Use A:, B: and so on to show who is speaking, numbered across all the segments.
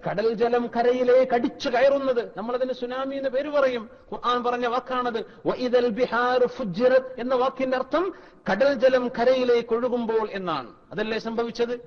A: കടൽ ജലം കരയിലേക്ക് അടിച്ചു കയറുന്നത്, നമ്മളതിന് സുനാമി എന്ന് പേര് പറയും. ഖുർആൻ പറഞ്ഞ വാക്കാണത്. വഇദൽ ബിഹാറു ഫുജ്ജിറത് എന്ന വാക്കിന്റെ അർത്ഥം കടൽ ജലം കരയിലേക്ക് ഒഴുകുമ്പോൾ എന്നാണ്. അതല്ലേ സംഭവിച്ചത്?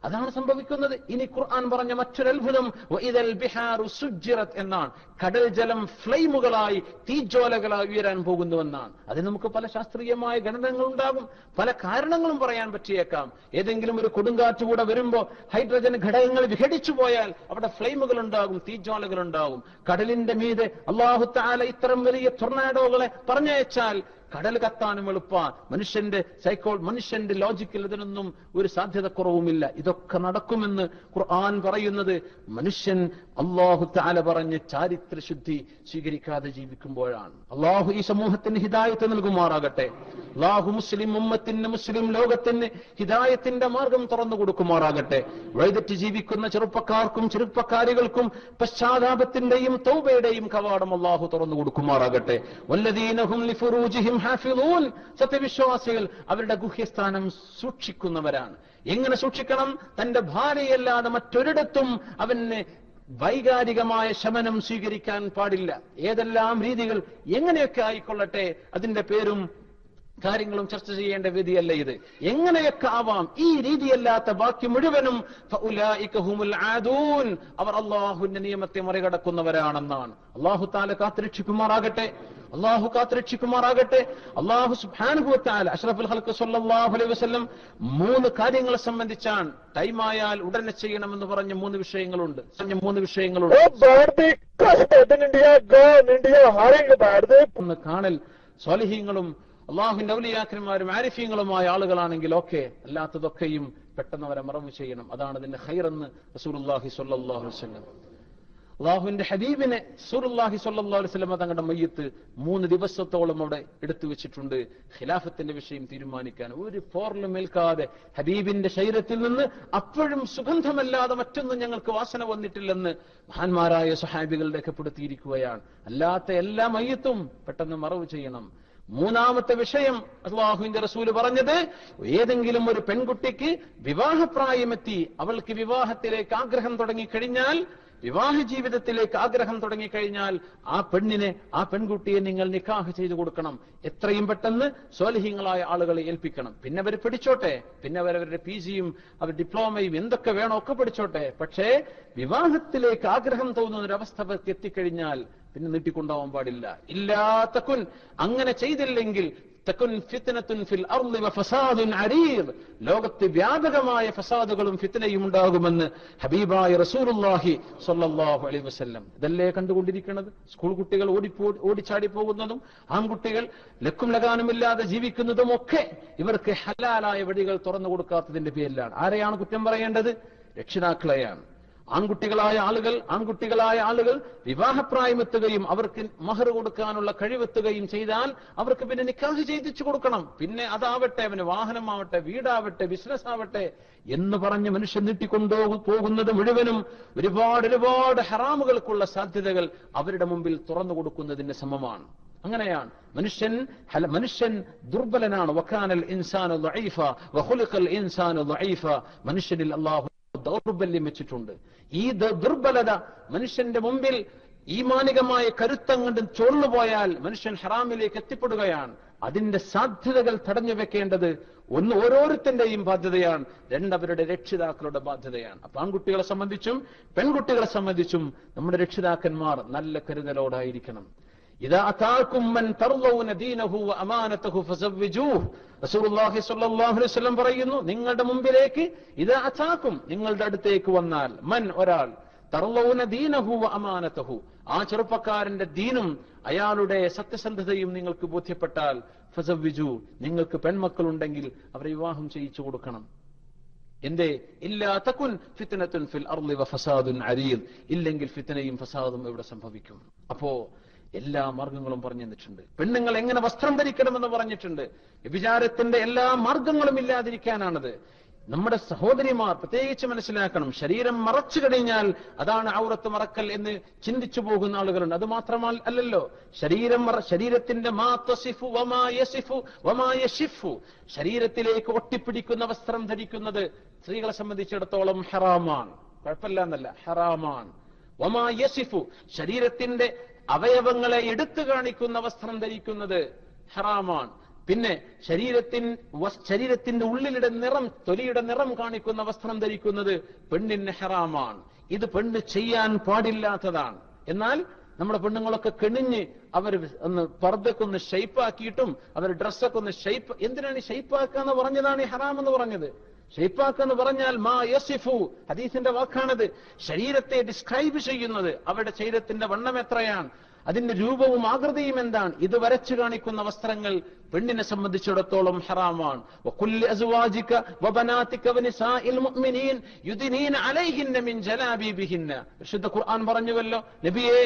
A: അതാണ് സംഭവിക്കുന്നത്. ഇനി ഖുർആൻ പറഞ്ഞ മറ്റൊരു അത്ഭുതം വഇദൽ ബിഹാറു സുജ്ജിറത് എന്നാണ്. കടൽ ജലം ഫ്ലെയിമുകളായി, തീജ്വാലകളായി ഉയരാൻ പോകുന്നുവെന്നാണ്. അതിന് നമുക്ക് പല ശാസ്ത്രീയമായ ഗണനങ്ങൾ ഉണ്ടാകും, പല കാരണങ്ങളും പറയാൻ പറ്റിയേക്കാം. ഏതെങ്കിലും ഒരു കൊടുങ്കാറ്റ് കൂടെ വരുമ്പോ ഹൈഡ്രജൻ ഘടകങ്ങൾ വിഘടിച്ചു പോയാൽ അവിടെ ഫ്ലെയിമുകൾ ഉണ്ടാകും, തീജ്വാലകൾ ഉണ്ടാകും. കടലിന്റെ മീതെ അല്ലാഹു തആല ഇത്തരം വലിയ ടൊർണാഡോകളെ പറഞ്ഞയച്ചാൽ കടൽ കത്താനും എളുപ്പമാണ്. മനുഷ്യന്റെ ലോജിക്കിൽ ഇതിനൊന്നും ഒരു സാധ്യത കുറവുമില്ല. ഇതൊക്കെ നടക്കുമെന്ന് ഖുർആൻ പറയുന്നത് മനുഷ്യൻ അല്ലാഹു തആല പറഞ്ഞ് ചാരിത്ര ശുദ്ധി സ്വീകരിക്കാതെ ജീവിക്കുമ്പോഴാണ്. അല്ലാഹു ഈ സമൂഹത്തിന് ഹിദായത്ത് നൽകുമാറാകട്ടെ. അല്ലാഹു മുസ്ലിം ഉമ്മത്തിന്, മുസ്ലിം ലോകത്തിന് ഹിദായത്തിന്റെ മാർഗം തുറന്നു കൊടുക്കുമാറാകട്ടെ. വഴിതെറ്റി ജീവിക്കുന്ന ചെറുപ്പക്കാർക്കും ചെറുപ്പക്കാരികൾക്കും പശ്ചാത്താപത്തിന്റെയും തൗബയുടെയും കവാടം അല്ലാഹു തുറന്നു കൊടുക്കുമാറാകട്ടെ. വല്ലദീന ഹും ലിഫുറൂജിഹിം ഹാഫിളൂൻ, സത്യവിശ്വാസികൾ അവരുടെ ഗുഹ്യസ്ഥാനം സൂക്ഷിക്കുന്നവരാണ്. എങ്ങനെ സൂക്ഷിക്കണം? തന്റെ ഭാര്യയല്ലാതെ മറ്റൊരിടത്തും അവന് വൈകാരികമായ ശമനം സ്വീകരിക്കാൻ പാടില്ല. ഏതെല്ലാം രീതികൾ എങ്ങനെയൊക്കെ ആയിക്കൊള്ളട്ടെ, അതിന്റെ പേരും കാര്യങ്ങളും ചർച്ച ചെയ്യേണ്ട വേദിയല്ല ഇത്. എങ്ങനെയൊക്കെ ആവാം, ഈ രീതിയല്ലാത്ത ബാക്കി മുഴുവനും ഫഉലൈക ഹുമുൽ ആദൂൻ, അവർ അല്ലാഹുവിന്റെ നിയമത്തെ മറികടക്കുന്നവരാണെന്നാണ്. അല്ലാഹു തആല കാത്തുരക്ഷിക്കുമാറാകട്ടെ. അല്ലാഹു കാത്തുരക്ഷിക്കുമാറാകട്ടെ. അല്ലാഹു സുബ്ഹാനഹു വ തആല അഷ്റഫുൽ ഖൽഖ് സ്വല്ലല്ലാഹു അലൈഹി വസല്ലം 3 കാര്യങ്ങളെ സംബന്ധിച്ചാണ് ടൈമായാൽ ഉടനെ ചെയ്യണമെന്ന് പറഞ്ഞ 3 വിഷയങ്ങളുണ്ട്. ഒന്ന് കാണൽ, സ്വാലിഹീങ്ങളും അള്ളാഹുവിന്റെ ഔലിയാക്കന്മാരും ആരിഫീങ്ങളുമായ ആളുകളാണെങ്കിൽ ഓക്കെ, അല്ലാത്തതൊക്കെയും പെട്ടെന്ന് അവരെ മറവ് ചെയ്യണം. അതാണ് ഇതിന്റെ ഖൈറെന്ന് റസൂലുള്ളാഹി സ്വല്ലല്ലാഹു അലൈഹി വസല്ലം. അള്ളാഹുവിന്റെ ഹബീബിനെ റസൂലുള്ളാഹി സ്വല്ലല്ലാഹു അലൈഹി വസല്ലം തങ്ങളുടെ മയ്യത്ത് 3 ദിവസത്തോളം അവിടെ എടുത്തു വെച്ചിട്ടുണ്ട്. ഖിലാഫത്തിന്റെ വിഷയം തീരുമാനിക്കാൻ ഒരു പോറലും ഏൽക്കാതെ ഹബീബിന്റെ ശരീരത്തിൽ നിന്ന് അപ്പോഴും സുഗന്ധമല്ലാതെ മറ്റൊന്നും ഞങ്ങൾക്ക് വാസന വന്നിട്ടില്ലെന്ന് മഹാന്മാരായ സ്വഹാബികൾ രേഖപ്പെടുത്തിയിരിക്കുകയാണ്. അല്ലാത്ത എല്ലാ മയ്യത്തും പെട്ടെന്ന് മറവ് ചെയ്യണം. 3ാമത്തെ വിഷയം അല്ലാഹുവിന്റെ റസൂല് പറഞ്ഞത്, ഏതെങ്കിലും ഒരു പെൺകുട്ടിക്ക് വിവാഹപ്രായമെത്തി അവൾക്ക് വിവാഹത്തിലേക്ക് ആഗ്രഹം തുടങ്ങിക്കഴിഞ്ഞാൽ, വിവാഹ ജീവിതത്തിലേക്ക് ആഗ്രഹം തുടങ്ങിക്കഴിഞ്ഞാൽ ആ പെൺകുട്ടിയെ നിങ്ങൾ നിക്കാഹ് ചെയ്തു കൊടുക്കണം. എത്രയും പെട്ടെന്ന് സ്വാലിഹീങ്ങളായ ആളുകളെ ഏൽപ്പിക്കണം. പിന്നെ അവർ പഠിച്ചോട്ടെ, പിന്നെ അവരവരുടെ PGയും അവർ ഡിപ്ലോമയും എന്തൊക്കെ വേണോ ഒക്കെ പഠിച്ചോട്ടെ. പക്ഷേ വിവാഹത്തിലേക്ക് ആഗ്രഹം തോന്നുന്ന ഒരവസ്ഥ എത്തിക്കഴിഞ്ഞാൽ പിന്നെ നീട്ടിക്കൊണ്ടാവാൻ പാടില്ല. ഇല്ലാത്തക്കുൻ, അങ്ങനെ ചെയ്തില്ലെങ്കിൽ തകുൻ ഫിത്നത്തുൻ ഫിൽ അർളി വഫസാദുൻ അരീദ്, ലോകത്ത് വ്യാപകമായ ഫസാദുകളും ഫിത്നയും ഉണ്ടാകുമെന്ന് ഹബീബായ റസൂലുള്ളാഹി സ്വല്ലല്ലാഹു അലൈഹി വസല്ലം. ഇതല്ലേ കണ്ടുകൊണ്ടിരിക്കുന്നത്? സ്കൂൾ കുട്ടികൾ ഓടിച്ചാടി പോകുന്നതും ആൺകുട്ടികൾ ലക്കും ലഗാനുമില്ലാതെ ജീവിക്കുന്നതും ഒക്കെ ഇവർക്ക് ഹലാലായ വഴികൾ തുറന്നു കൊടുക്കാത്തതിന്റെ പേരിലാണ്. ആരെയാണ് കുറ്റം പറയേണ്ടത്? രക്ഷിതാക്കളെയാണ്. ആൺകുട്ടികളായ ആളുകൾ വിവാഹപ്രായമെത്തുകയും അവർക്ക് മഹർ കൊടുക്കാനുള്ള കഴിവെത്തുകയും ചെയ്താൽ അവർക്ക് പിന്നെ നിക്കാഹ് ചെയ്തിച്ചു കൊടുക്കണം. പിന്നെ അതാവട്ടെ, അവന് വാഹനമാവട്ടെ, വീടാവട്ടെ, ബിസിനസ് ആവട്ടെ എന്ന് പറഞ്ഞ് മനുഷ്യൻ നീട്ടിക്കൊണ്ടുപോകുന്നത് മുഴുവനും ഒരുപാട് ഹറാമുകൾക്കുള്ള സാധ്യതകൾ അവരുടെ മുമ്പിൽ തുറന്നു കൊടുക്കുന്നതിന് സമമാണ്. അങ്ങനെയാണ് മനുഷ്യൻ ദുർബലനാണ്. വകാനൽ ഇൻസാനു ദഈഫ വഖുലിഖൽ ഇൻസാനു ദഈഫ, മനുഷ്യനിൽ അല്ലാഹു ദൗർബല്യം വെച്ചിട്ടുണ്ട്. ഈ ദുർബലത മനുഷ്യന്റെ മുമ്പിൽ ഈമാനികമായ കരുത്തം കൊണ്ട് ചോർന്നുപോയാൽ മനുഷ്യൻ ഹറാമിലേക്ക് എത്തിപ്പെടുകയാണ്. അതിന്റെ സാധ്യതകൾ തടഞ്ഞു വെക്കേണ്ടത് ഓരോരുത്തന്റെയും ബാധ്യതയാണ്. അവരുടെ രക്ഷിതാക്കളുടെ ബാധ്യതയാണ്. അപ്പൊ ആൺകുട്ടികളെ സംബന്ധിച്ചും പെൺകുട്ടികളെ സംബന്ധിച്ചും നമ്മുടെ രക്ഷിതാക്കന്മാർ നല്ല കരുതലോടായിരിക്കണം. ഇദാ അതാകും മൻ തർളൗന ദീനഹു വഅമാനതഹു ഫസവ്വിജൂഹു, റസൂലുള്ളാഹി സ്വല്ലല്ലാഹു അലൈഹി വസല്ലം പറയുന്നു, നിങ്ങളുടെ മുമ്പിലേക്ക് ഇദാ അതാകും, നിങ്ങളുടെ അടുത്തേക്ക് വന്നാൽ, മൻ ഒരാൾ, തർളൗന ദീനഹു വഅമാനതഹു, ആ ചെറുപ്പക്കാരന്റെ ദീനും അയാളുടെ സത്യസന്ധതയും നിങ്ങൾക്ക് ബോധ്യപ്പെട്ടാൽ, ഫസവ്വിജൂ, നിങ്ങൾക്ക് പെൺമക്കളുണ്ടെങ്കിൽ അവരെ വിവാഹം ചെയ്യിച്ചു കൊടുക്കണം. എന്തേ? ഇല്ലാ തകുൻ ഫിത്നത്തുൻ ഫിൽ അർളി വഫസാദുൻ അരീദ്, ഇല്ലെങ്കിൽ ഫിത്നയും ഫസാദും ഇവിടെ സംഭവിക്കും. അപ്പോ എല്ലാ മാർഗങ്ങളും പറഞ്ഞു തന്നിട്ടുണ്ട്. പെണ്ണുങ്ങൾ എങ്ങനെ വസ്ത്രം ധരിക്കണമെന്ന് പറഞ്ഞിട്ടുണ്ട്. വ്യഭിചാരത്തിന്റെ എല്ലാ മാർഗങ്ങളും ഇല്ലാതിരിക്കാനാണത്. നമ്മുടെ സഹോദരിമാർ പ്രത്യേകിച്ച് മനസ്സിലാക്കണം, ശരീരം മറച്ചു കഴിഞ്ഞാൽ അതാണ് ഔറത്ത് മറക്കൽ എന്ന് ചിന്തിച്ചു പോകുന്ന ആളുകളുണ്ട്. അത് മാത്രമല്ലല്ലോ, ശരീരത്തിന്റെ ശരീരത്തിലേക്ക് ഒട്ടിപ്പിടിക്കുന്ന വസ്ത്രം ധരിക്കുന്നത് സ്ത്രീകളെ സംബന്ധിച്ചിടത്തോളം ഹറാമാണ്, കുഴപ്പമില്ല എന്നല്ല, ഹറാമാണ്. വമാ യസിഫു, ശരീരത്തിന്റെ അവയവങ്ങളെ എടുത്തു കാണിക്കുന്ന വസ്ത്രം ധരിക്കുന്നത് ഹറാമാണ്. പിന്നെ ശരീരത്തിന്റെ ഉള്ളിലെ നിറം, തൊലിയുടെ നിറം കാണിക്കുന്ന വസ്ത്രം ധരിക്കുന്നത് പെണ്ണിന് ഹറാമാണ്. ഇത് പെണ്ണ് ചെയ്യാൻ പാടില്ലാത്തതാണ്. എന്നാൽ നമ്മുടെ പെണ്ണുങ്ങളൊക്കെ കെണിഞ്ഞ് അവർ ഒന്ന് പർദ്ദക്കൊന്ന് ഷെയ്പ്പാക്കിയിട്ടും അവർ ഡ്രസ്സൊക്കെ ഒന്ന് ഷെയ്പ്പ്, എന്തിനാണ് ഈ ഷെയ്പ്പാക്കാന്ന് പറഞ്ഞതാണ് ഈ ഹറാം എന്ന് പറഞ്ഞത്. ഷെയ്പ്പാക്കെന്ന് പറഞ്ഞാൽ മാ യസിഫു, ഹദീസിന്റെ വാക്കാണത്. ശരീരത്തെ ഡിസ്ക്രൈബ് ചെയ്യുന്നത്, അവരുടെ ശരീരത്തിന്റെ വണ്ണം എത്രയാണ്, അതിന്റെ രൂപവും ആകൃതിയും എന്താണ്, ഇത് വരച്ചു കാണിക്കുന്ന വസ്ത്രങ്ങൾ പെണ്ണിനെ സംബന്ധിച്ചിടത്തോളം ഹറാമാണ്. വകുല്ലി അസ്വാജിക വബനാതിക വനിസാഇൽ മുഅ്മിനീൻ യുദ്നീന അലൈഹിന്ന മിൻ ജലാബീബിഹിന്ന. വിശുദ്ധ ഖുർആൻ പറഞ്ഞുവല്ലോ, നബിയെ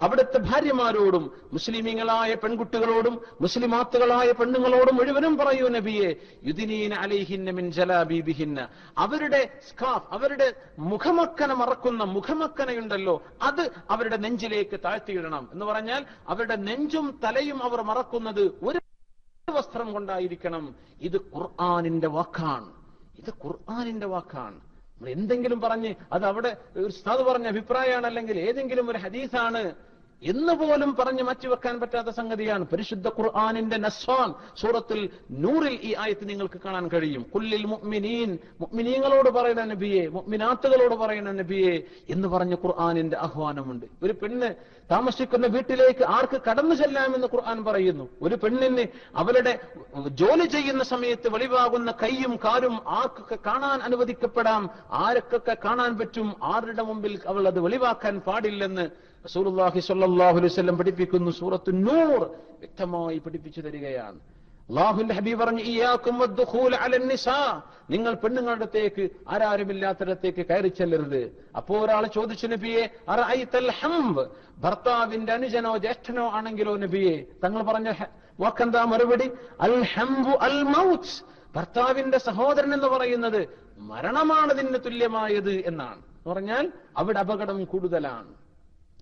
A: അവിടുത്തെ ഭാര്യമാരോടും മുസ്ലിമീങ്ങളായ പെൺകുട്ടികളോടും മുസ്ലിമാത്തുകളായ പെണ്ണുങ്ങളോടും മുഴുവനും പറയൂ നബിയെ, യുദ്നീന അലൈഹിന്ന മിൻ ജലാബീബിഹിന്ന, അവരുടെ സ്കാർഫ്, അവരുടെ മുഖമക്കന മറക്കുന്ന മുഖമക്കനയുണ്ടല്ലോ, അത് അവരുടെ നെഞ്ചിലേക്ക് താഴ്ത്തിയിടണം എന്ന് പറഞ്ഞാൽ അവരുടെ നെഞ്ചും തലയും അവർ മറക്കുന്നത് ഒരു വസ്ത്രം കൊണ്ടായിരിക്കണം. ഇത് ഖുർആനിന്റെ വാക്കാണ്, ഇത് ഖുർആനിന്റെ വാക്കാണ്. എന്തെങ്കിലും പറഞ്ഞ് അത് അവിടെ ഒരു ഉസ്താദ് പറഞ്ഞ അഭിപ്രായമാണ്, അല്ലെങ്കിൽ ഏതെങ്കിലും ഒരു ഹദീസാണ് എന്ന് പോലും പറഞ്ഞ് മാറ്റിവെക്കാൻ പറ്റാത്ത സംഗതിയാണ്. പരിശുദ്ധ ഖുർആനിന്റെ നസ്വാൻ സൂറത്തുൽ നൂറിൽ ഈ ആയത്ത് നിങ്ങൾക്ക് കാണാൻ കഴിയും. കുല്ലിൽ മുഅ്മിനീൻ, മുഅ്മിനീങ്ങളോട് പറയുന്ന നബിയെ, മുഅ്മിനാത്തുകളോട് പറയുന്ന നബിയെ എന്ന് പറഞ്ഞ ഖുർആനിന്റെ ആഹ്വാനമുണ്ട്. ഒരു പെണ്ണ് താമസിക്കുന്ന വീട്ടിലേക്ക് ആർക്ക് കടന്നു ചെല്ലാമെന്ന് ഖുർആൻ പറയുന്നു. ഒരു പെണ്ണിന് അവരുടെ ജോലി ചെയ്യുന്ന സമയത്ത് വെളിവാകുന്ന കൈയും കാലും ആർക്കൊക്കെ കാണാൻ അനുവദിക്കപ്പെടാം, ആർക്കൊക്കെ കാണാൻ പറ്റും, ആരുടെ മുമ്പിൽ അവൾ അത് വെളിവാക്കാൻ പാടില്ലെന്ന് റസൂലുള്ളാഹി സ്വല്ലല്ലാഹു അലൈഹി വസല്ലം പഠിപ്പിക്കുന്നു. സൂറത്തു നൂർ വ്യക്തമായി പഠിപ്പിച്ചു തരികയാണ്. അല്ലാഹുവിന്റെ ഹബീബ് പറഞ്ഞു, ഇയ്യാകും വദ്ദുഖൂൽ അലൻ നിസാ, നിങ്ങൾ പെണ്ണുങ്ങളുടെ അടുത്തേക്ക് ആരാരുമില്ലാത്തടത്തേക്ക് കയറി ചെല്ലരുത്. അപ്പോ ഒരാൾ ചോദിച്ചു, നബിയെ അറഅയ്തൽ ഹംബ്, ഭർത്താവിന്റെ അനുജനോ ജ്യേഷ്ഠനോ ആണെങ്കിലോ നബിയെ? തങ്ങൾ പറഞ്ഞ വാക്കെന്താ മറുപടി? അൽ ഹംബു അൽ മൗത്ത്, ഭർത്താവിന്റെ സഹോദരൻ എന്ന് പറയുന്നത് മരണമാണ് ഇതിന് തുല്യമായത് എന്നാണ്. പറഞ്ഞാൽ അവിടെ അപകടം കൂടുതലാണ്.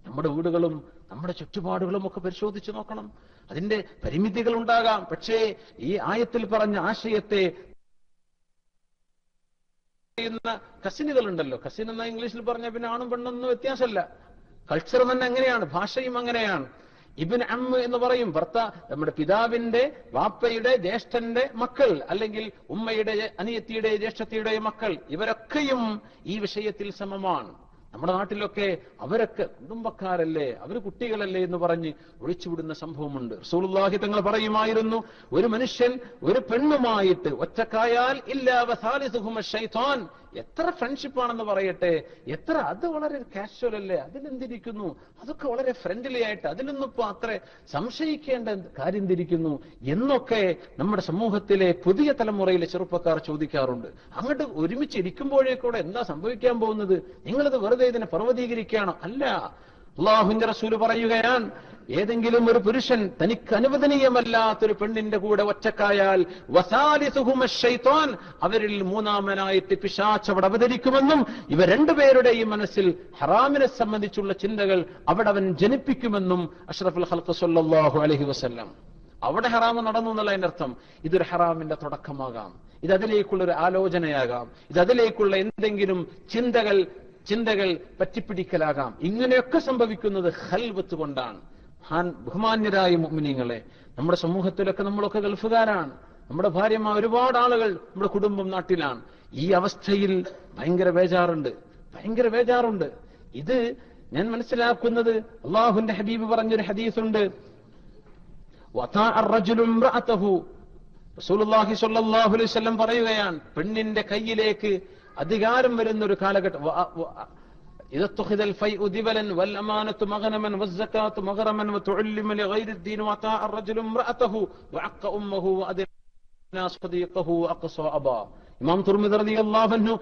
A: നമ്മുടെ വീടുകളും നമ്മുടെ ചുറ്റുപാടുകളും ഒക്കെ പരിശോധിച്ചു നോക്കണം. അതിന്റെ പരിമിതികൾ ഉണ്ടാകാം, പക്ഷേ ഈ ആയത്തിൽ പറഞ്ഞ ആശയത്തെ കസിനുകൾ ഉണ്ടല്ലോ, കസിൻ എന്ന ഇംഗ്ലീഷിൽ പറഞ്ഞ പിന്നെ ആണും പെണ്ണൊന്നും വ്യത്യാസമല്ല. കൾച്ചർ തന്നെ എങ്ങനെയാണ്, ഭാഷയും അങ്ങനെയാണ്. ഇബ്ൻ അമ്മ എന്ന് പറയും, നമ്മുടെ പിതാവിന്റെ വാപ്പയുടെ ജ്യേഷ്ഠന്റെ മക്കൾ, അല്ലെങ്കിൽ ഉമ്മയുടെ അനിയത്തിയുടെ ജ്യേഷ്ഠത്തിയുടെ മക്കൾ, ഇവരൊക്കെയും ഈ വിഷയത്തിൽ സമമാണ്. നമ്മുടെ നാട്ടിലൊക്കെ അവരൊക്കെ കുടുംബക്കാരല്ലേ, അവര് കുട്ടികളല്ലേ എന്ന് പറഞ്ഞ് ഒഴിച്ചുവിടുന്ന സംഭവമുണ്ട്. റസൂലുള്ളാഹി തങ്ങൾ പറയുമായിരുന്നു, ഒരു മനുഷ്യൻ ഒരു പെണ്ണുമായിട്ട് ഒറ്റക്കായാൽ ഇല്ലാ വസാലിസുഹുമ ശൈത്താൻ, എത്ര ഫ്രണ്ട്ഷിപ്പാണെന്ന് പറയട്ടെ, എത്ര അത് വളരെ കാഷ്വൽ അല്ലേ, അതിലെന്തിരിക്കുന്നു, അതൊക്കെ വളരെ ഫ്രണ്ട്ലി ആയിട്ട്, അതിലൊന്നും ഇപ്പൊ അത്ര സംശയിക്കേണ്ട കാര്യം തിരിക്കുന്നു എന്നൊക്കെ നമ്മുടെ സമൂഹത്തിലെ പുതിയ തലമുറയിലെ ചെറുപ്പക്കാർ ചോദിക്കാറുണ്ട്. അങ്ങോട്ട് ഒരുമിച്ച് ഇരിക്കുമ്പോഴേക്കൂടെ എന്താ സംഭവിക്കാൻ പോകുന്നത്? നിങ്ങളിത് വെറുതെ ഇതിനെ പർവ്വതീകരിക്കുകയാണോ? അല്ല, അല്ലാഹുവിന്റെ റസൂല് പറയുകയാണ്, ഏതെങ്കിലും ഒരു പുരുഷൻ തനിക്ക് അനുവദനീയമല്ലാത്തൊരു പെണ്ണിന്റെ കൂടെ ഒറ്റക്കായാൽ വസാലിസുഹുമ ശൈത്താൻ, അവരിൽ മൂന്നാമനായിട്ട് പിശാച് അവിടെ അവതരിക്കുമെന്നും ഇവ രണ്ടുപേരുടെയും മനസ്സിൽ ഹറാമിനെ സംബന്ധിച്ചുള്ള ചിന്തകൾ അവിടെ അവൻ ജനിപ്പിക്കുമെന്നും അഷ്റഫുൽ ഖൽഖ് സ്വല്ലല്ലാഹു അലൈഹി വസല്ലം. അവിടെ ഹറാമ് നടന്നു എന്നുള്ള അതിന്റെ അർത്ഥം ഇതൊരു ഹറാമിന്റെ തുടക്കമാകാം, ഇത് അതിലേക്കുള്ള ഒരു ആലോചനയാകാം, ഇത് അതിലേക്കുള്ള എന്തെങ്കിലും ചിന്തകൾ പറ്റിപ്പിടിക്കലാകാം. ഇങ്ങനെയൊക്കെ സംഭവിക്കുന്നത് ഖൽവത്ത് കൊണ്ടാണ്. ബഹുമാന്യരായ മുഅ്മിനീങ്ങളെ, നമ്മുടെ സമൂഹത്തിലൊക്കെ നമ്മളൊക്കെ ഗൾഫുകാരാണ്, നമ്മുടെ ഭാര്യമാർ, ഒരുപാട് ആളുകൾ നമ്മുടെ കുടുംബം നാട്ടിലാണ്. ഈ അവസ്ഥയിൽ ഭയങ്കര ബേജാറുണ്ട്. ഇത് ഞാൻ മനസ്സിലാക്കുന്നത്, അല്ലാഹുവിന്റെ ഹബീബ് പറഞ്ഞൊരു ഹദീസുണ്ട്, റസൂലുള്ളാഹി സ്വല്ലല്ലാഹു അലൈഹി വസല്ലം പറയുകയാണ്, പെണ്ണിന്റെ കയ്യിലേക്ക് അധികാരം വരുന്ന ഒരു കാലഘട്ടം, إذا اتخذ الفيء دبلا والأمانة مغنما والزكاة مغرما وتعلم لغير الدين وطاع الرجل امرأته وعق أمه وأدنى صديقه وأقصى أباه. ഇമാം തുർമിദി റളിയല്ലാഹു അൻഹു